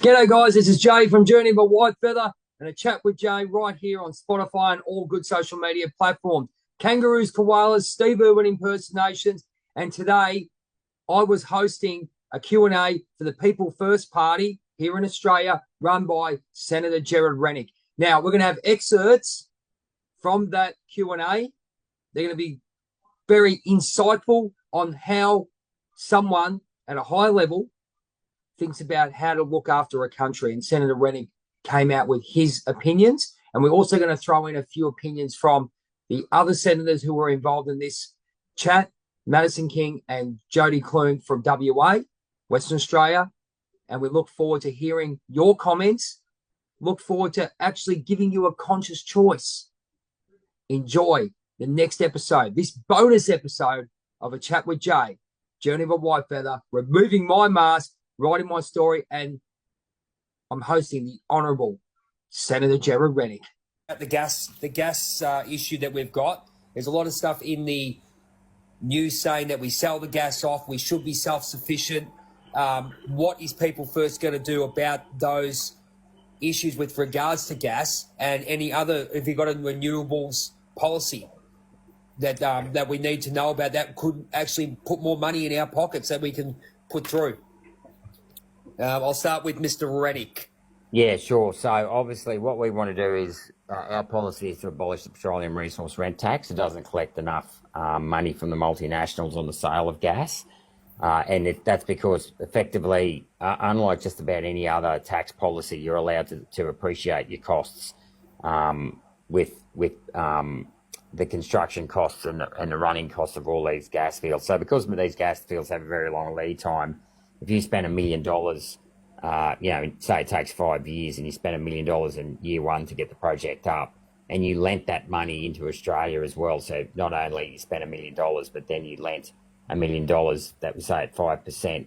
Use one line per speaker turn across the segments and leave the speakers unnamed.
G'day guys, this is Jay from Journey by Whitefeather and a chat with Jay right here on Spotify and all good social media platforms. Kangaroos, koalas, Steve Irwin impersonations, and today I was hosting a Q&A for the People First Party here in Australia run by Senator Gerard Rennick. Now, we're going to have excerpts from that Q&A. They're going to be very insightful on how someone at a high level thinks about how to look after a country. And Senator Rennick came out with his opinions. And we're also going to throw in a few opinions from the other senators who were involved in this chat, Madison King and Jody Clune from WA, Western Australia. And we look forward to hearing your comments. Look forward to actually giving you a conscious choice. Enjoy the next episode, this bonus episode of A Chat with Jay, Journey by Whitefeather, removing my mask, writing my story, and I'm hosting the Honourable Senator Gerard Rennick. The gas issue that we've got, there's a lot of stuff in the news saying that we sell the gas off, we should be self-sufficient. What is People First going to do about those issues with regards to gas and any other, if you've got a renewables policy that we need to know about that could actually put more money in our pockets that we can put through? I'll start with Mr. Rennick.
Yeah, sure. So obviously what we want to do is our policy is to abolish the petroleum resource rent tax. It doesn't collect enough money from the multinationals on the sale of gas. And that's because effectively, unlike just about any other tax policy, you're allowed to appreciate your costs with the construction costs and the running costs of all these gas fields. So because these gas fields have a very long lead time, if you spend $1 million, say it takes 5 years and you spend $1 million in year one to get the project up, and you lent that money into Australia as well. So not only you spent $1 million, but then you lent $1 million that was, say, at 5%.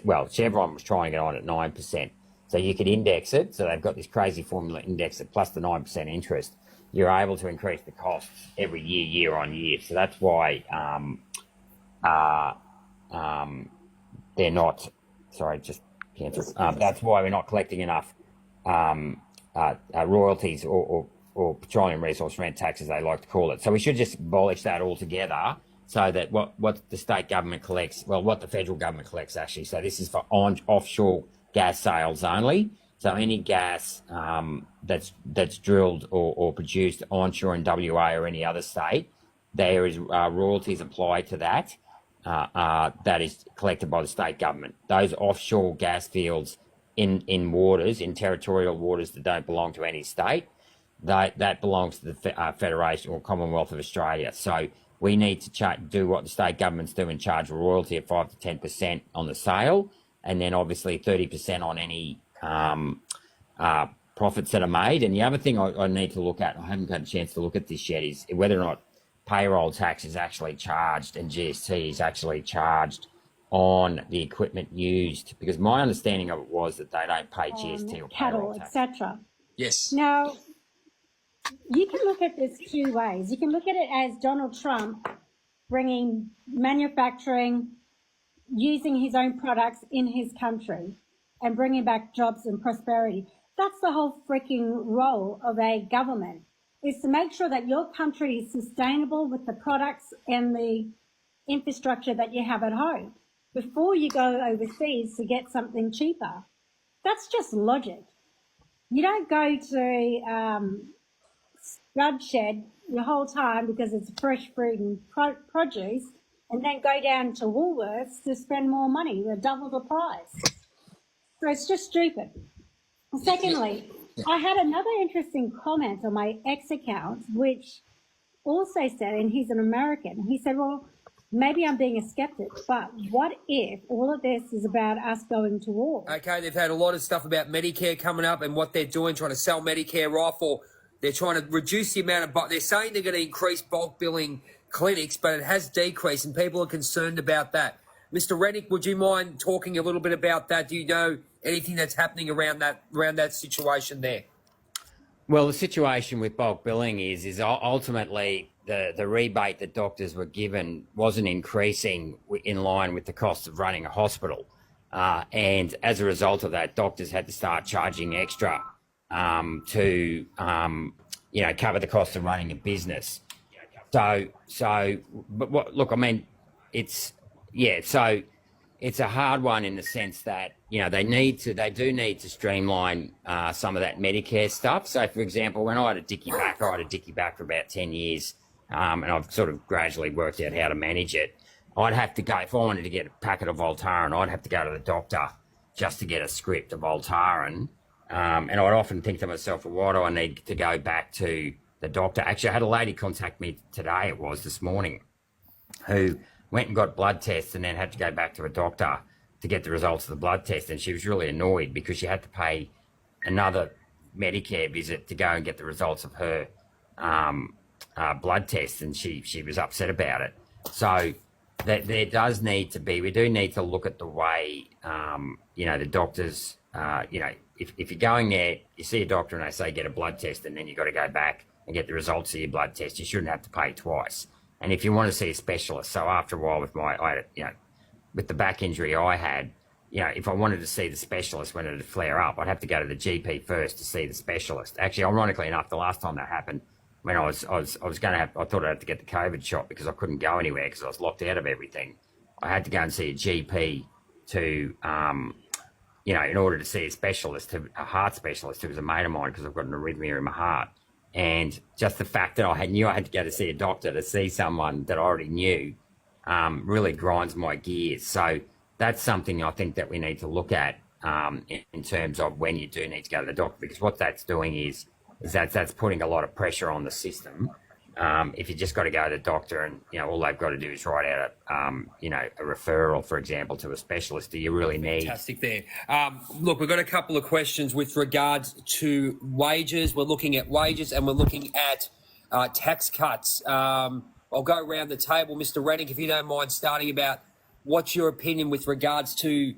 Well, Chevron was trying it on at 9%. So you could index it. So they've got this crazy formula, index it plus the 9% interest. You're able to increase the costs every year, year on year. So that's why they're not, sorry, just cancel. That's why we're not collecting enough royalties or petroleum resource rent tax, as they like to call it. So we should just abolish that altogether so that what the state government collects, well, what the federal government collects actually. So this is for offshore gas sales only. So any gas that's drilled or produced onshore in WA or any other state, there is royalties applied to that. That is collected by the state government. Those offshore gas fields in waters, in territorial waters that don't belong to any state, that belongs to the Federation or Commonwealth of Australia. So we need to do what the state governments do and charge a royalty of 5 to 10% on the sale, and then obviously 30% on any profits that are made. And the other thing I need to look at, I haven't had a chance to look at this yet, is whether or not payroll tax is actually charged and GST is actually charged on the equipment used, because my understanding of it was that they don't pay GST or
cattle, etc.
Yes.
Now, you can look at this two ways. You can look at it as Donald Trump bringing manufacturing, using his own products in his country and bringing back jobs and prosperity. That's the whole freaking role of a government, is to make sure that your country is sustainable with the products and the infrastructure that you have at home before you go overseas to get something cheaper. That's just logic. You don't go to Scud Shed the whole time because it's fresh fruit and produce and then go down to Woolworths to spend more money, double the price. So it's just stupid. Secondly, I had another interesting comment on my ex account, which also said, and he's an American, he said, well, maybe I'm being a skeptic, but what if all of this is about us going to war?
Okay, they've had a lot of stuff about Medicare coming up and what they're doing, trying to sell Medicare off, or they're trying to reduce the amount of, they're saying they're going to increase bulk billing clinics, but it has decreased and people are concerned about that. Mr. Rennick, would you mind talking a little bit about that? Do you know anything that's happening around that situation there?
Well, the situation with bulk billing is ultimately the rebate that doctors were given wasn't increasing in line with the cost of running a hospital. And as a result of that, doctors had to start charging extra to cover the cost of running a business. But look, I mean, it's a hard one in the sense that they do need to streamline some of that Medicare stuff. So, for example, when I had a dicky back for about 10 years, and I've sort of gradually worked out how to manage it. I'd have to go, if I wanted to get a packet of Voltaren, I'd have to go to the doctor just to get a script of Voltaren. And I'd often think to myself, well, why do I need to go back to the doctor? Actually, I had a lady contact me today, this morning, who went and got blood tests and then had to go back to a doctor to get the results of the blood test. And she was really annoyed because she had to pay another Medicare visit to go and get the results of her blood test. And she was upset about it. So there does need to be, we do need to look at the way, the doctors, if you're going there, you see a doctor and they say get a blood test and then you've got to go back and get the results of your blood test, you shouldn't have to pay twice. And if you want to see a specialist, so after a while with the back injury I had, if I wanted to see the specialist when it would flare up, I'd have to go to the GP first to see the specialist. Actually, ironically enough, the last time that happened, when I thought I'd have to get the COVID shot because I couldn't go anywhere because I was locked out of everything. I had to go and see a GP to, in order to see a specialist, a heart specialist who was a mate of mine because I've got an arrhythmia in my heart. And just the fact that I knew I had to go to see a doctor to see someone that I already knew really grinds my gears. So that's something I think that we need to look at in terms of when you do need to go to the doctor, because what that's doing is that's putting a lot of pressure on the system. If you just got to go to the doctor and all they've got to do is write out a referral, for example, to a specialist, do you really need?
Fantastic there. Look, we've got a couple of questions with regards to wages. We're looking at wages and we're looking at tax cuts. I'll go around the table, Mr. Rennick, if you don't mind starting about what's your opinion with regards to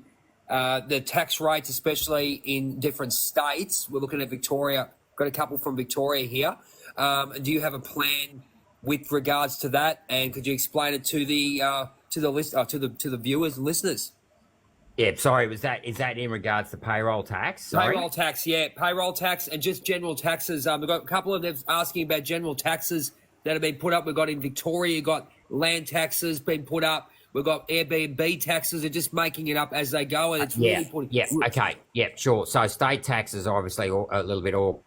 the tax rates, especially in different states. We're looking at Victoria. Got a couple from Victoria here. Do you have a plan with regards to that? And could you explain it to the viewers and listeners?
Yeah, sorry. Is that in regards to payroll tax? Sorry?
Payroll tax, yeah, payroll tax and just general taxes. We've got a couple of them asking about general taxes that have been put up. We've got in Victoria, you've got land taxes being put up. We've got Airbnb taxes. They're just making it up as they go, and it's really putting.
Yeah. Okay. Yeah. Sure. So state taxes are obviously a little bit awkward,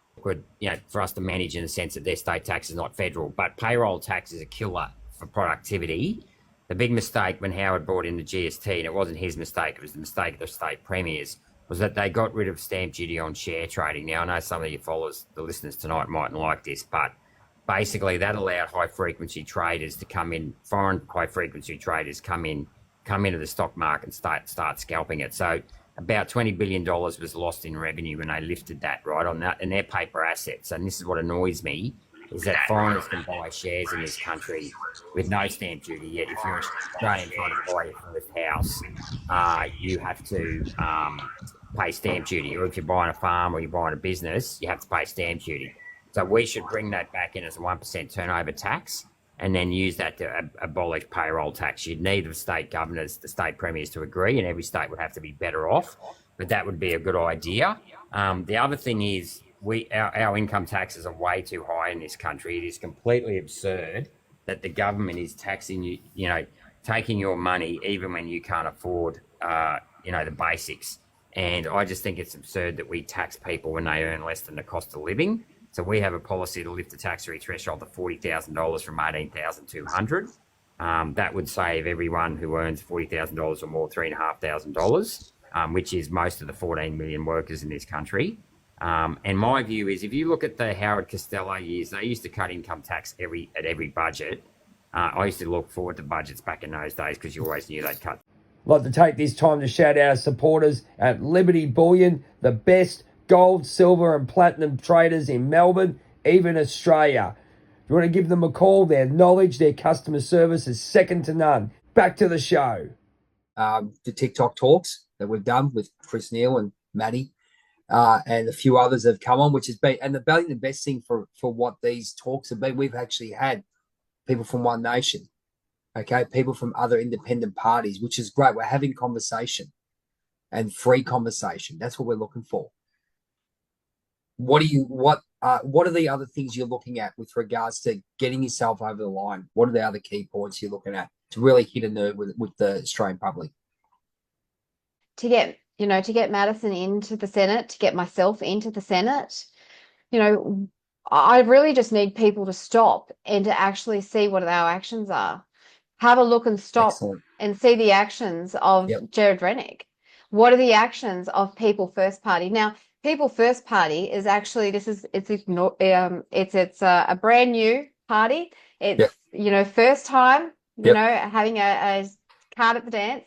for us to manage in the sense that their state tax is not federal, but payroll tax is a killer for productivity. The big mistake when Howard brought in the GST, and it wasn't his mistake, it was the mistake of the state premiers, was that they got rid of stamp duty on share trading. Now, I know some of your followers, the listeners tonight, mightn't like this, but basically that allowed high-frequency traders to come in, foreign high-frequency traders come into the stock market and start scalping it. So about $20 billion was lost in revenue when they lifted that, right, on that, and their paper assets. And this is what annoys me, is that foreigners can buy shares in this country with no stamp duty, yet if you're Australian trying to buy your first house, you have to pay stamp duty. Or if you're buying a farm or you're buying a business, you have to pay stamp duty. So we should bring that back in as a 1% turnover tax and then use that to abolish payroll tax. You'd need the state governors, the state premiers to agree, and every state would have to be better off, but that would be a good idea. The other thing is our income taxes are way too high in this country. It is completely absurd that the government is taxing you, taking your money even when you can't afford, the basics. And I just think it's absurd that we tax people when they earn less than the cost of living. So we have a policy to lift the tax-free threshold to $40,000 from $18,200. That would save everyone who earns $40,000 or more $3,500, which is most of the 14 million workers in this country. And my view is, if you look at the Howard Costello years, they used to cut income tax at every budget. I used to look forward to budgets back in those days because you always knew they'd cut.
I'd like to take this time to shout out our supporters at Liberty Bullion, the best gold, silver and platinum traders in Melbourne, even Australia. If you want to give them a call, their knowledge, their customer service is second to none. Back to the show.
The TikTok talks that we've done with Chris Neal and Maddie and a few others have come on, which has been, and the best thing for what these talks have been, we've actually had people from One Nation, okay, people from other independent parties, which is great. We're having conversation. and free conversation. That's what we're looking for. What are the other things you're looking at with regards to getting yourself over the line? What are the other key points you're looking at to really hit a nerve with the Australian public?
To get Madison into the Senate, to get myself into the Senate, I really just need people to stop and to actually see what our actions are. Have a look and stop
Excellent.
and see the actions of Gerard Rennick. What are the actions of People First Party? Now, People First Party is actually it's a brand new party. It's first time having a card at the dance.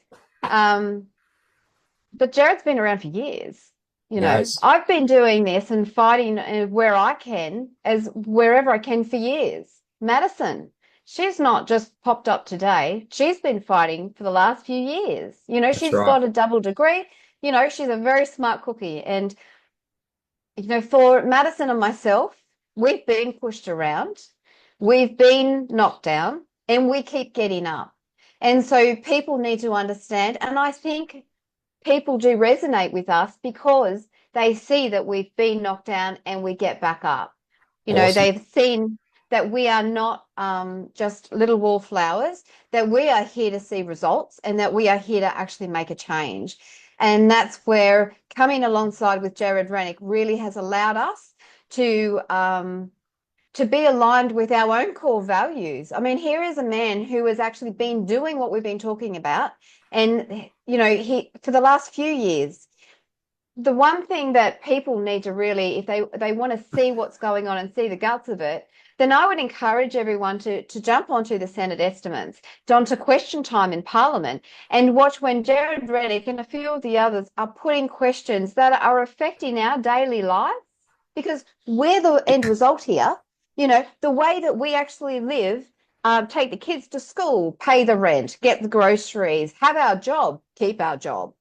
But Jared's been around for years.
Yes.
I've been doing this and fighting wherever I can for years. Madison, she's not just popped up today. She's been fighting for the last few years. She's got a double degree. She's a very smart cookie. And, for Madison and myself, we've been pushed around. We've been knocked down and we keep getting up. And so people need to understand. And I think people do resonate with us because they see that we've been knocked down and we get back up.
Awesome.
They've seen that we are not just little wallflowers, that we are here to see results and that we are here to actually make a change. And that's where coming alongside with Gerard Rennick really has allowed us to be aligned with our own core values. I mean, here is a man who has actually been doing what we've been talking about. And, he for the last few years, the one thing that people need to really, if they want to see what's going on and see the guts of it, then I would encourage everyone to jump onto the Senate estimates, onto question time in Parliament, and watch when Gerard Rennick and a few of the others are putting questions that are affecting our daily lives, because we're the end result here. The way that we actually live, take the kids to school, pay the rent, get the groceries, have our job, keep our job.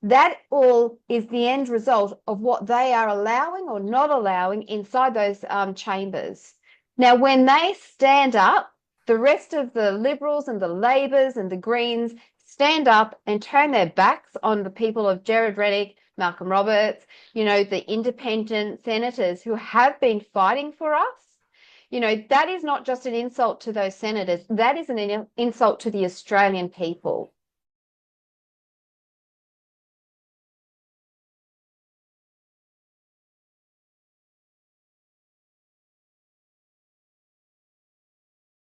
That all is the end result of what they are allowing or not allowing inside those chambers. Now, when they stand up, the rest of the Liberals and the Labors and the Greens stand up and turn their backs on the people of Gerard Rennick, Malcolm Roberts, the independent senators who have been fighting for us. That is not just an insult to those senators. That is an insult to the Australian people.